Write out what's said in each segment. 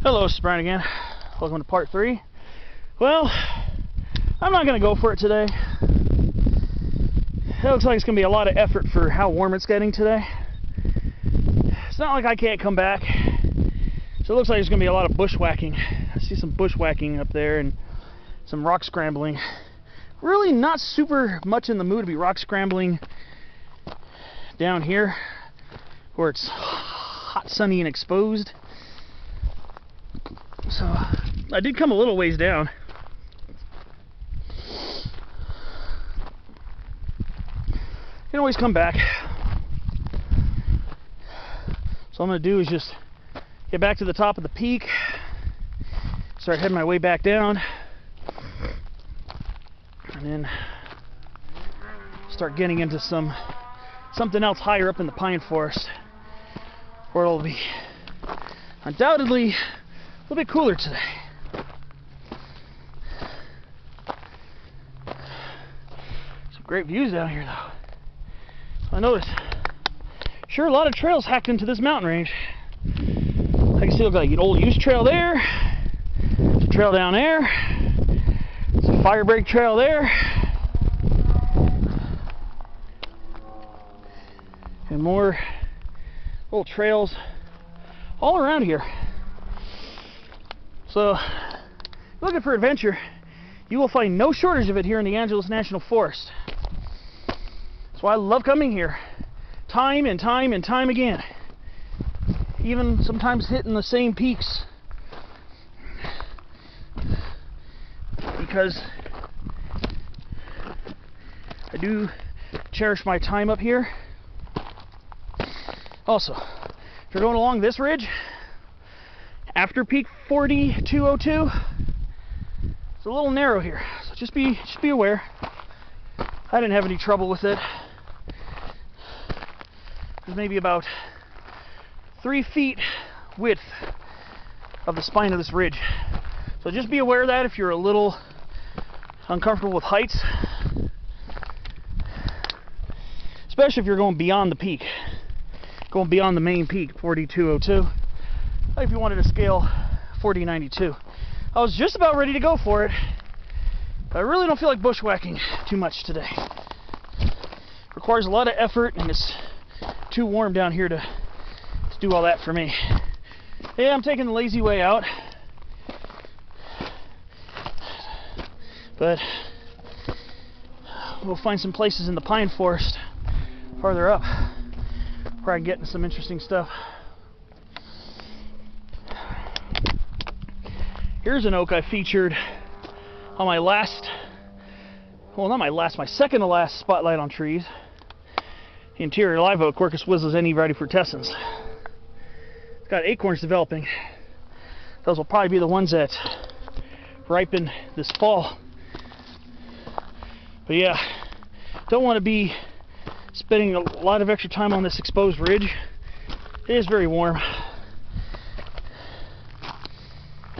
Hello, it's Brian again. Welcome to part 3. Well, I'm not going to go for it today. It looks like it's going to be a lot of effort for how warm it's getting today. It's not like I can't come back. So it looks like there's going to be a lot of bushwhacking. I see some bushwhacking up there and some rock scrambling. Really not super much in the mood to be rock scrambling down here where it's hot, sunny, and exposed. So I did come a little ways down. You can always come back. So all I'm going to do is just get back to the top of the peak, start heading my way back down, and then start getting into something else higher up in the pine forest, where it'll be undoubtedly a little bit cooler today. Some great views down here though. I noticed sure a lot of trails hacked into this mountain range. I can see look like an old used trail there, there's a trail down there, there's a firebreak trail there, and more little trails all around here. So, looking for adventure, you will find no shortage of it here in the Angeles National Forest. That's why I love coming here, time and time and time again. Even sometimes hitting the same peaks, because I do cherish my time up here. Also, if you're going along this ridge after peak 4202, it's a little narrow here, so just be aware. I didn't have any trouble with it. There's maybe about 3 feet width of the spine of this ridge, so just be aware of that if you're a little uncomfortable with heights, especially if you're going beyond the peak, going beyond the main peak 4202. If you wanted to scale 4092, I was just about ready to go for it, but I really don't feel like bushwhacking too much today. It requires a lot of effort, and it's too warm down here to do all that for me. Yeah, I'm taking the lazy way out, but we'll find some places in the pine forest farther up where I can get into some interesting stuff. Here's an oak I featured on my my second to last spotlight on trees. The interior live oak, Quercus wisleseni varieties. It's got acorns developing. Those will probably be the ones that ripen this fall. But yeah, don't want to be spending a lot of extra time on this exposed ridge. It is very warm.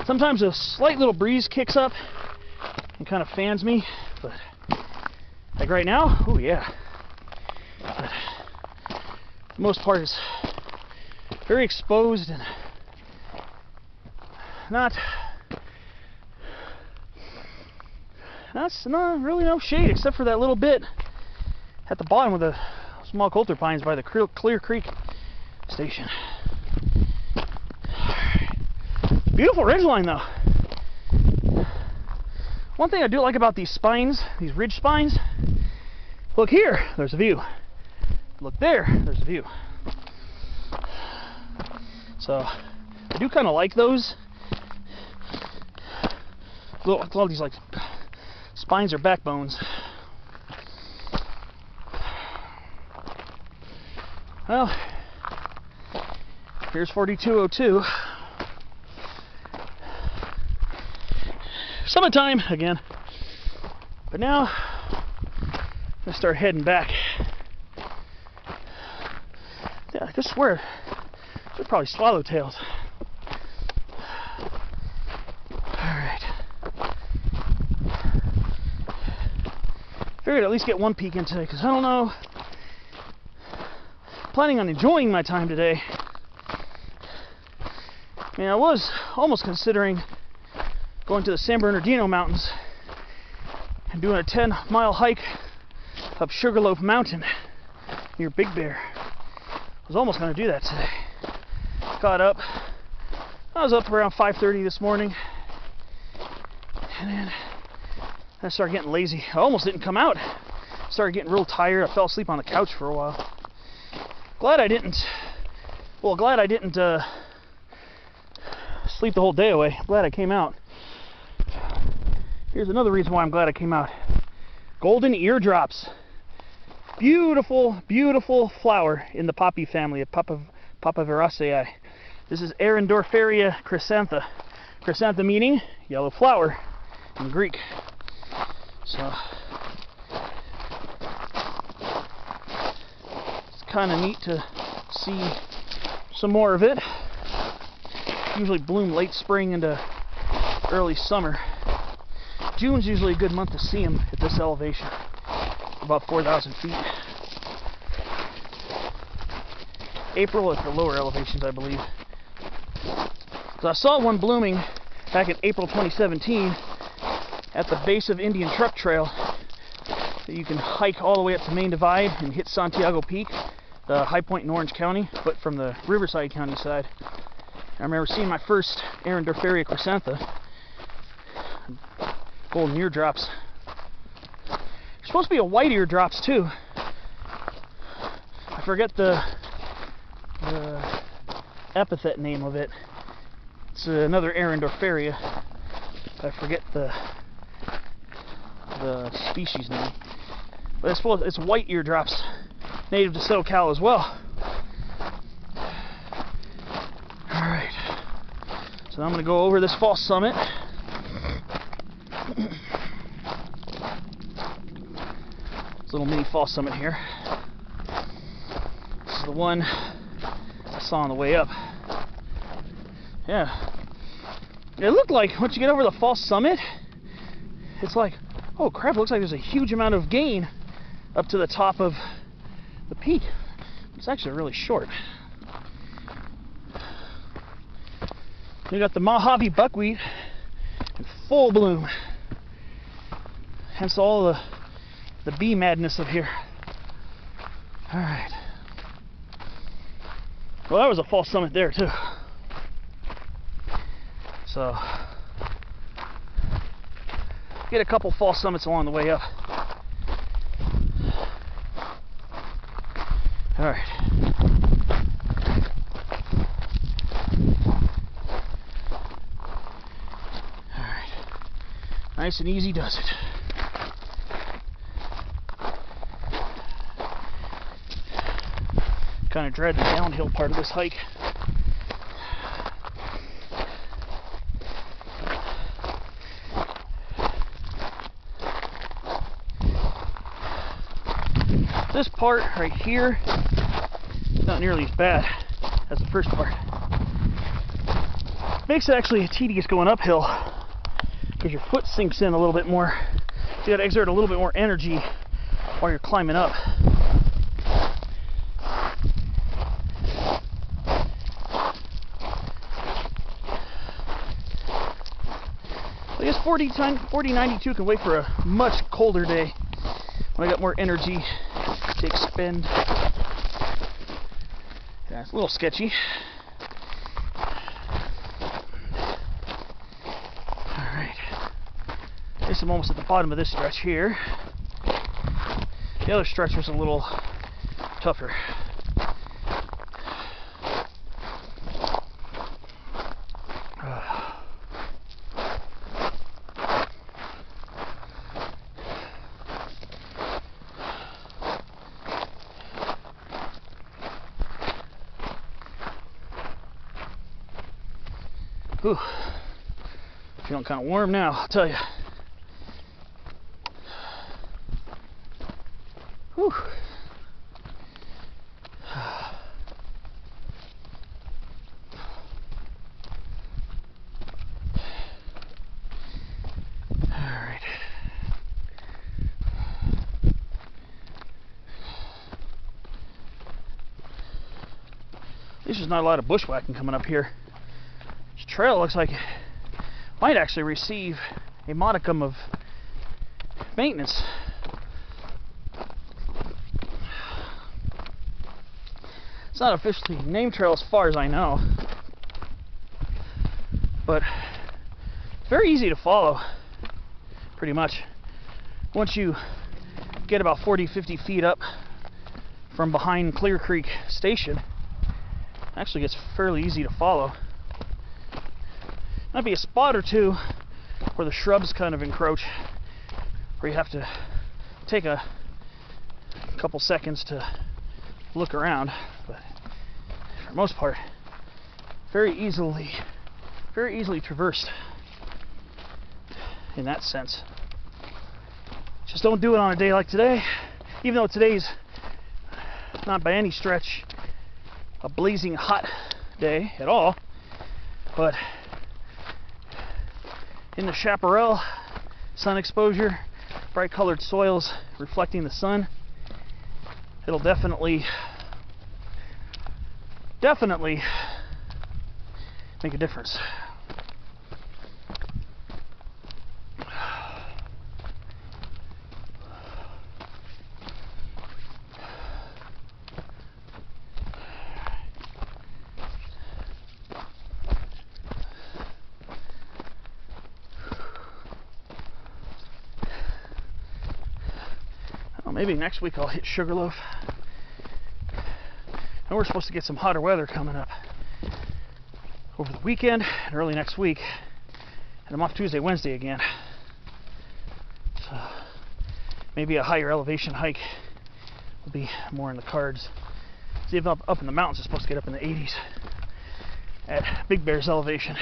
Sometimes a slight little breeze kicks up and kind of fans me, but like right now, oh yeah. But for the most part, it's very exposed and not really no shade except for that little bit at the bottom of the small coulter pines by the Clear Creek station. Beautiful ridgeline though. One thing I do like about these spines, these ridge spines, look here, there's a view. Look there, there's a view. So I do kind of like those. A lot of these like spines or backbones. Well, here's 4202. Summertime again, but now I'm gonna start heading back. Yeah, I just swear they're probably swallowtails. Alright, figured at least get one peek in today, because I don't know, planning on enjoying my time today. mean, I was almost considering going to the San Bernardino Mountains and doing a 10-mile hike up Sugarloaf Mountain near Big Bear. I was almost going to do that today. Got up. I was up around 5:30 this morning, and then I started getting lazy. I almost didn't come out. Started getting real tired. I fell asleep on the couch for a while. Glad I didn't sleep the whole day away. Glad I came out. Here's another reason why I'm glad I came out. Golden eardrops. Beautiful, beautiful flower in the poppy family of Papaveraceae. This is Arundorferia chrysantha. Chrysantha meaning yellow flower in Greek. So it's kind of neat to see some more of it. Usually bloom late spring into early summer. June's usually a good month to see them at this elevation, about 4,000 feet. April at the lower elevations, I believe. So I saw one blooming back in April 2017 at the base of Indian Truck Trail that you can hike all the way up to Main Divide and hit Santiago Peak, the high point in Orange County, but from the Riverside County side. I remember seeing my first Arundorferia chrysantha. Golden eardrops. There's supposed to be a white eardrops too. I forget the epithet name of it. It's another Arundorferia. I forget the species name. But I suppose it's white eardrops, native to SoCal as well. Alright. So I'm going to go over this false summit. This little mini false summit here. This is the one I saw on the way up. Yeah. It looked like once you get over the false summit, it's like, oh crap, it looks like there's a huge amount of gain up to the top of the peak. It's actually really short. We got the Mojave buckwheat in full bloom. Hence all the bee madness of here. Alright. Well, that was a false summit there too. So get a couple false summits along the way up. Alright. Alright. Nice and easy does it. Kind of dread the downhill part of this hike. This part right here is not nearly as bad as the first part. Makes it actually tedious going uphill because your foot sinks in a little bit more. So you got to exert a little bit more energy while you're climbing up. I guess 4092 can wait for a much colder day when I got more energy to expend. Yeah, it's a little sketchy. Alright. I guess I'm almost at the bottom of this stretch here. The other stretch was a little tougher. Whew. Feeling kind of warm now, I'll tell you. Whew. Alright. There's just not a lot of bushwhacking coming up here. trail looks like it might actually receive a modicum of maintenance. It's not officially named trail as far as I know, but it's very easy to follow, pretty much. Once you get about 40-50 feet up from behind Clear Creek Station, it actually gets fairly easy to follow. Might be a spot or two where the shrubs kind of encroach, where you have to take a couple seconds to look around, but for the most part, very easily traversed in that sense. Just don't do it on a day like today, even though today's not by any stretch a blazing hot day at all, but in the chaparral, sun exposure, bright colored soils reflecting the sun, it'll definitely make a difference. Maybe next week I'll hit Sugarloaf. And we're supposed to get some hotter weather coming up over the weekend and early next week. And I'm off Tuesday, Wednesday again. So maybe a higher elevation hike will be more in the cards. See if up in the mountains it's supposed to get up in the 80s at Big Bear's elevation.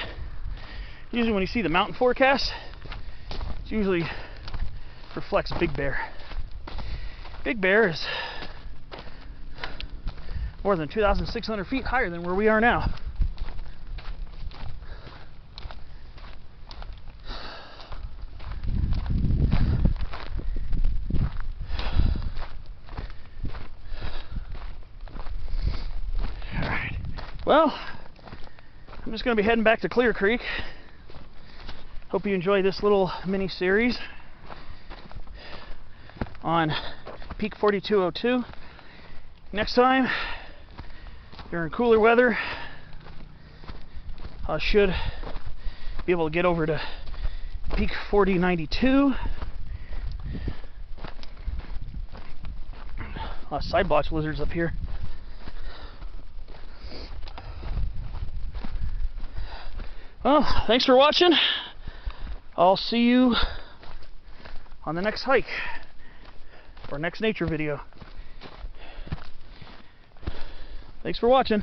Usually when you see the mountain forecast, it usually reflects Big Bear. Big Bear is more than 2,600 feet higher than where we are now. All right. Well, I'm just going to be heading back to Clear Creek. Hope you enjoy this little mini series on Peak 4202. Next time, during cooler weather, I should be able to get over to Peak 4092. A lot of side blotch lizards up here. Well, thanks for watching. I'll see you on the next hike or next nature video. Thanks for watching.